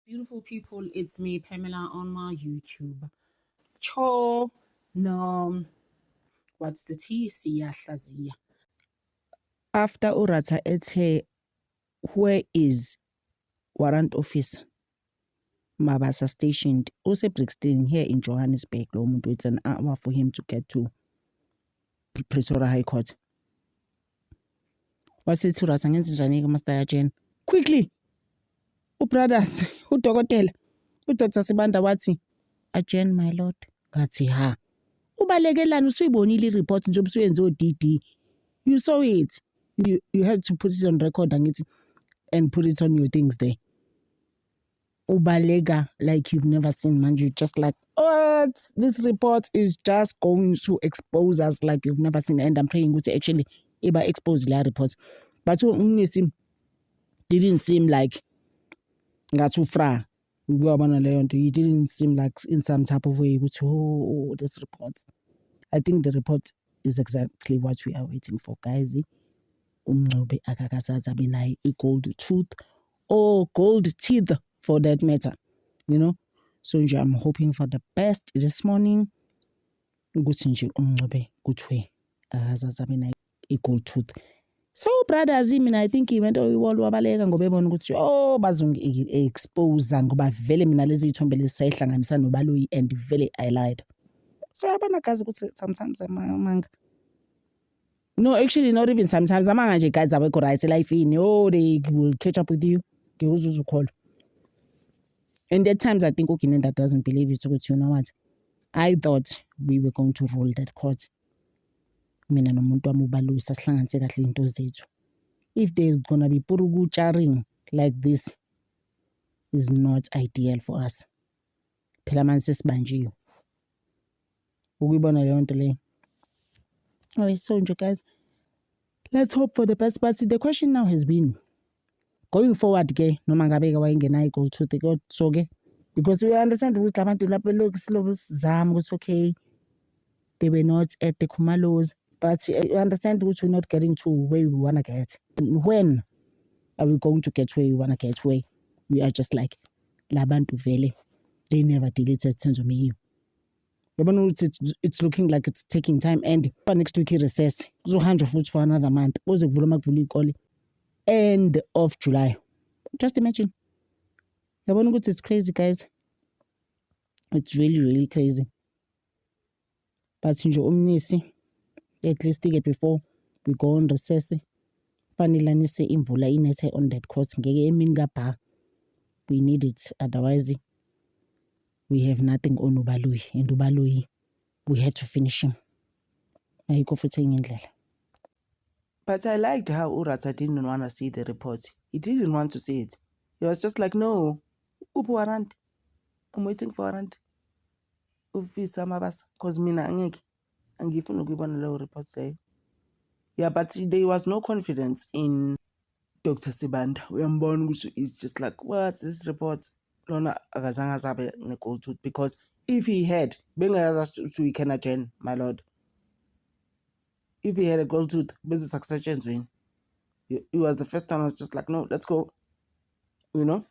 Beautiful people, it's me, Pamela, on my YouTube. Cho, no, what's the T? Siyahlaziya. After Urata ethe, where is warrant officer? Mabasa stationed. Also Brixton here in Johannesburg. It's an hour for him to get to Pretoria High Court. What's it to Urata? Master Jen. Quickly! Brothers, udokotela, uDr Sibanda wathi, "Ajen my lord." Ngathi ha. Ubalekelani usuyibonile i-report nje ubusuyenze o-DD. You saw it. You had to put it on record angithi and put it on your things there. Ubalega like you've never seen, man. You just like, what? This report is just going to expose us like you've never seen. And I'm praying to actually expose the report. But Umnisi didn't seem like Gatufra. He didn't seem like in some type of way, which, this report. I think the report is exactly what we are waiting for, guys. Umncube akakazaza benayo gold tooth or gold teeth for that matter, you know. So I'm hoping for the best this morning. Ukuthi nje umncube kuthiwe akazaza benayo gold tooth. So brothers, I think he went all wabaleka ngoba ebona ukuthi bazongi-expose ngoba vele mina lezi ithombe lesayihlanganisa nobaloyi and vele I lied. So yabona guys ukuthi sometimes amanga. No, actually not even sometimes. Amanga nje guys abekho right life in. They will catch up with you. And at times I think Ukinenda doesn't believe it. So you know what? I thought we were going to rule that court. Mina nomuntu wamubaloyi sasihlanganise kahle into zethu. If there's gonna be purugu charing like this, is not ideal for us. Phela manje sesibanjiwe. Ukuyibona leyo nto leyo. Alright, so guys, let's hope for the best. But the question now has been going forward, noma ngabe wayengenayo gold tooth so because we understand ukuthi abantu lapho lokho zama ukuthi okay, they were not at the Khumalos, but you understand which we're not getting to where we want to get. When are we going to get where we want to get? Where we are just like labantu vele, they never deleted Senzomiyu. It's looking like it's taking time, and next week recess kuzohanjwa futhi for another month kuze kuvula makuvula ikole end of July. Just imagine. It's crazy, guys. It's really crazy. But nje umnisi at least before we go on recess fanilanise imvula inethe on that court ngeke emini kabha. We need it, otherwise we have nothing on Ubaloyi, and Ubaloyi, we had to finish him. But I liked how Urata didn't want to see the report. He didn't want to see it. He was just like, no, upu warrant. I'm waiting for warrant. Ufisa mabasa, cause mina angeki. Angifuna ukubona leyo report leyo. Yeah, but there was no confidence in Dr. Sibanda. Uyambona ukuthi it's just like, what's this report? Lona akazange azabe ne-gold tooth, because if he had, bengayazi ukuthi we can again, my lord. If he had a gold tooth, business successions win. He was the first time I was just like, no, let's go. You know?